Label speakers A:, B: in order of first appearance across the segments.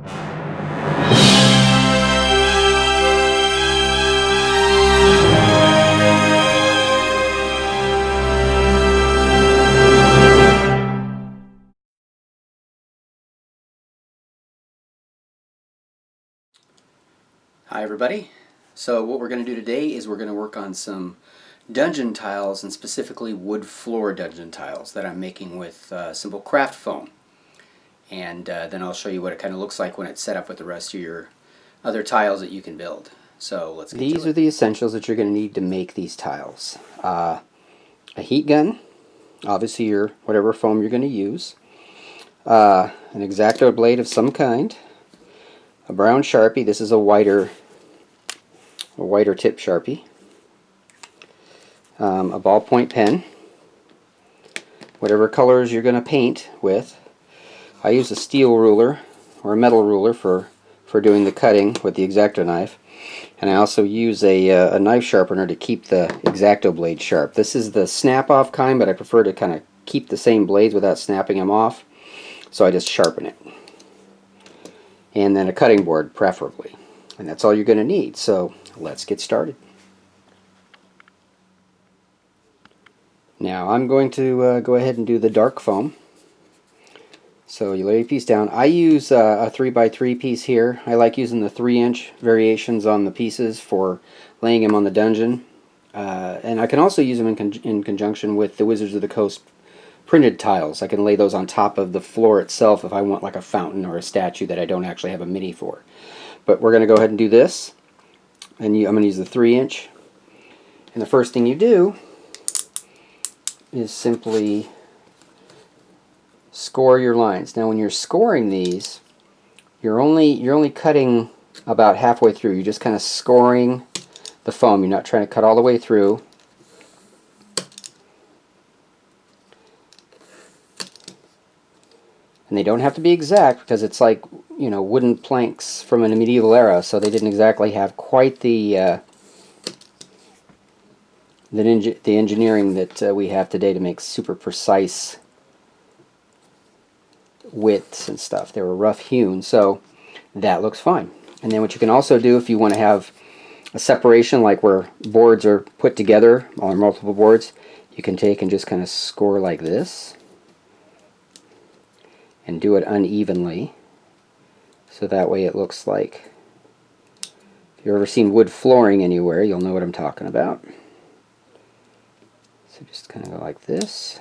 A: Hi everybody. So what we're going to do today is we're going to work on some dungeon tiles, and specifically wood floor dungeon tiles that I'm making with simple craft foam. And then I'll show you what it kind of looks like when it's set up with the rest of your other tiles that you can build. So let's get to it. These are the essentials that you're going to need to make these tiles. A heat gun, obviously your whatever foam you're going to use, an X-Acto blade of some kind, a brown Sharpie. This is a whiter tip Sharpie, a ballpoint pen, whatever colors you're going to paint with. I use a steel ruler or a metal ruler for doing the cutting with the X-Acto knife, and I also use a knife sharpener to keep the X-Acto blade sharp. This is the snap-off kind, but I prefer to kind of keep the same blades without snapping them off, so I just sharpen it. And then a cutting board, preferably. And that's all you're going to need, so let's get started. Now I'm going to go ahead and do the dark foam. So you lay your piece down. I use a 3x3 piece here. I like using the 3-inch variations on the pieces for laying them on the dungeon. And I can also use them in conjunction with the Wizards of the Coast printed tiles. I can lay those on top of the floor itself if I want like a fountain or a statue that I don't actually have a mini for. But we're going to go ahead and do this. And I'm going to use the 3-inch. And the first thing you do is simply score your lines. Now when you're scoring these, you're only cutting about halfway through. You're just kind of scoring the foam. You're not trying to cut all the way through. And they don't have to be exact, because it's like, you know, wooden planks from a medieval era, so they didn't exactly have quite the engineering that we have today to make super precise widths and stuff. They were rough hewn, so that looks fine. And then what you can also do, if you want to have a separation like where boards are put together on multiple boards, you can take and just kind of score like this and do it unevenly, so that way it looks like, if you've ever seen wood flooring anywhere, you'll know what I'm talking about. So just kind of go like this.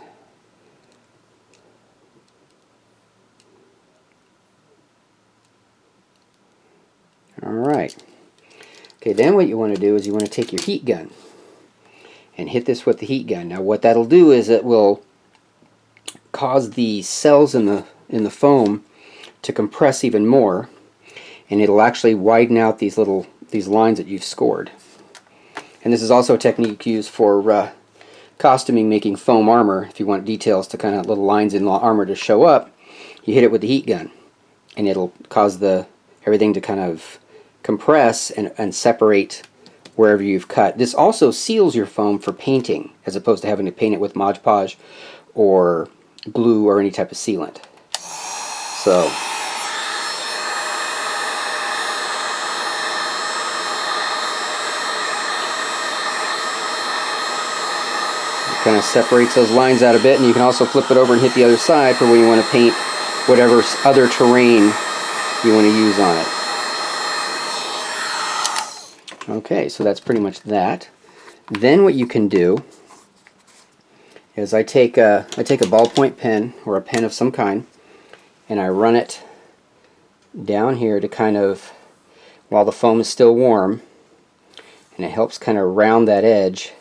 A: Alright. Okay, then what you want to do is you want to take your heat gun and hit this with the heat gun. Now what that'll do is it will cause the cells in the foam to compress even more, and it'll actually widen out these lines that you've scored. And this is also a technique used for costuming, making foam armor. If you want details to kind of little lines in armor to show up, you hit it with the heat gun, and it'll cause everything to kind of compress and separate wherever you've cut. This also seals your foam for painting, as opposed to having to paint it with Mod Podge or glue or any type of sealant. So kind of separates those lines out a bit, and you can also flip it over and hit the other side for when you want to paint whatever other terrain you want to use on it. Okay, so that's pretty much that. Then what you can do is I take a ballpoint pen or a pen of some kind, and I run it down here to kind of, while the foam is still warm, and it helps kind of round that edge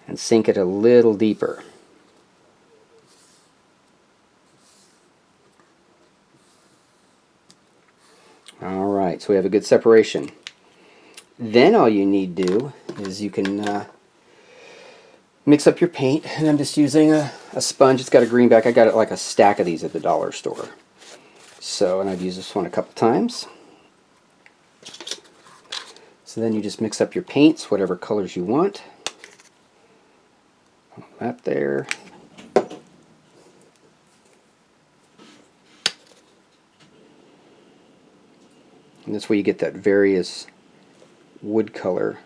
A: and sink it a little deeper. Alright, so we have a good separation. Then all you need to do is you can mix up your paint, and I'm just using a sponge. It's got a greenback. I got it like a stack of these at the dollar store. So, and I've used this one a couple times. So then you just mix up your paints, whatever colors you want. That there. And this way you get that various wood color.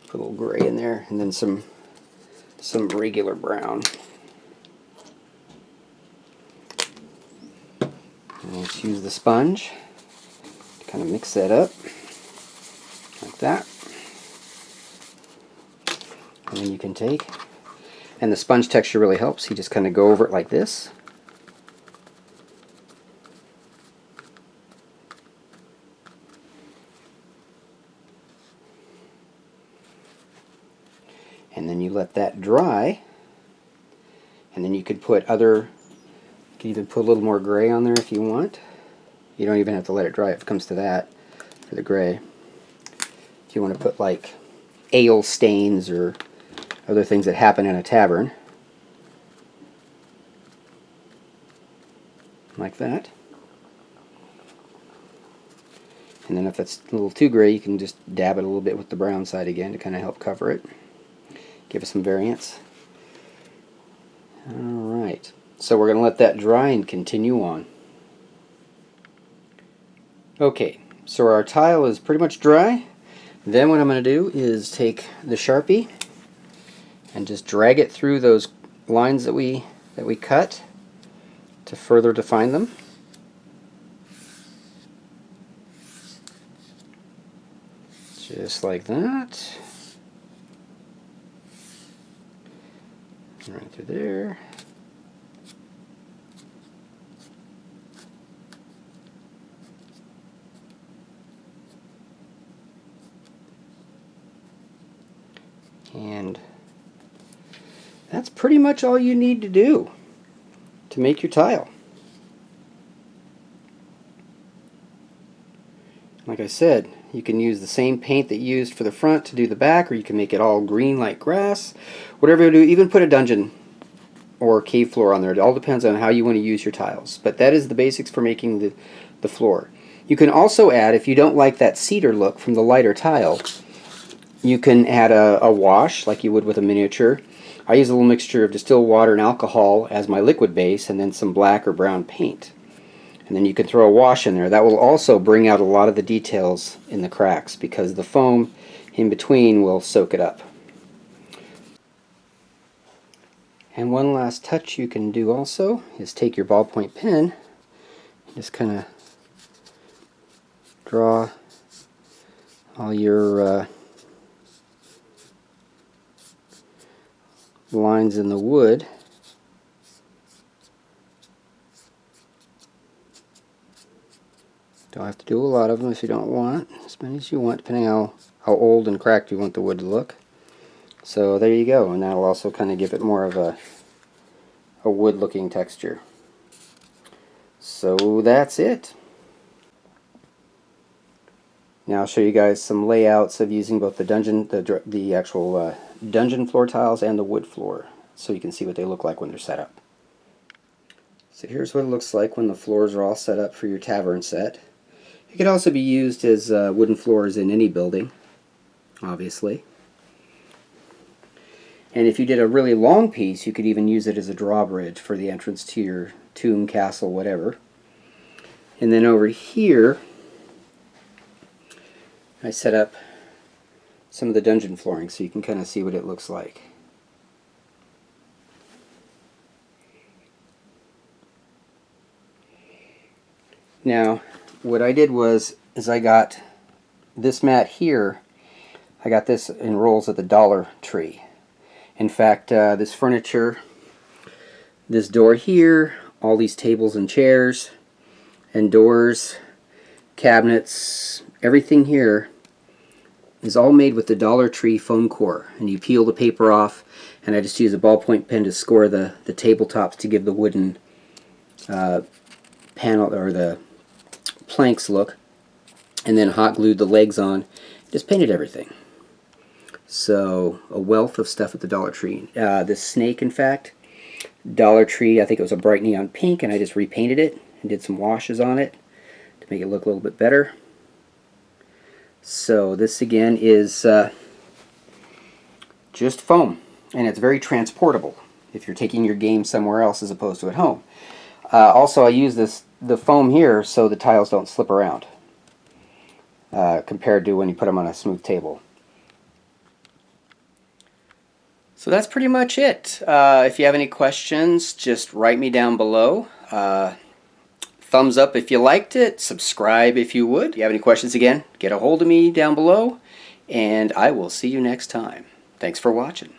A: Put a little gray in there, and then some regular brown. And let's use the sponge to kind of mix that up like that. And then you can take, and the sponge texture really helps. You just kind of go over it like this. And then you let that dry, and then you could put you could even put a little more gray on there if you want. You don't even have to let it dry if it comes to that for the gray. If you want to put like ale stains or other things that happen in a tavern, like that. And then if it's a little too gray, you can just dab it a little bit with the brown side again to kind of help cover it. Give it some variance. Alright, so we're going to let that dry and continue on. Okay, so our tile is pretty much dry. Then what I'm going to do is take the Sharpie and just drag it through those lines that we cut to further define them. Just like that. Right through there. And that's pretty much all you need to do to make your tile. Like I said, you can use the same paint that you used for the front to do the back, or you can make it all green like grass. Whatever you do, even put a dungeon or cave floor on there. It all depends on how you want to use your tiles. But that is the basics for making the floor. You can also add, if you don't like that cedar look from the lighter tile, you can add a wash like you would with a miniature. I use a little mixture of distilled water and alcohol as my liquid base, and then some black or brown paint. And then you can throw a wash in there. That will also bring out a lot of the details in the cracks because the foam in between will soak it up. And one last touch you can do also is take your ballpoint pen and just kind of draw all your lines in the wood. Don't have to do a lot of them if you don't want. As many as you want, depending on how old and cracked you want the wood to look. So there you go, and that'll also kind of give it more of a wood looking texture. So that's it. Now I'll show you guys some layouts of using both the actual dungeon floor tiles and the wood floor, so you can see what they look like when they're set up. So here's what it looks like when the floors are all set up for your tavern set. It could also be used as wooden floors in any building, obviously. And if you did a really long piece, you could even use it as a drawbridge for the entrance to your tomb, castle, whatever. And then over here, I set up some of the dungeon flooring so you can kind of see what it looks like. Now, what I did was, I got this mat here, I got this in rolls at the Dollar Tree. In fact, this furniture, this door here, all these tables and chairs, and doors, cabinets, everything here is all made with the Dollar Tree foam core. And you peel the paper off, and I just use a ballpoint pen to score the tabletops to give the wooden panel or the planks look, and then hot glued the legs on, just painted everything. So a wealth of stuff at the Dollar Tree. This snake, in fact, Dollar Tree, I think it was a bright neon pink, and I just repainted it and did some washes on it to make it look a little bit better. So this again is just foam, and it's very transportable if you're taking your game somewhere else as opposed to at home. Also, I use this the foam here so the tiles don't slip around compared to when you put them on a smooth table. So that's pretty much it. If you have any questions, just write me down below. Thumbs up if you liked it. Subscribe if you would. If you have any questions, again, get a hold of me down below. And I will see you next time. Thanks for watching.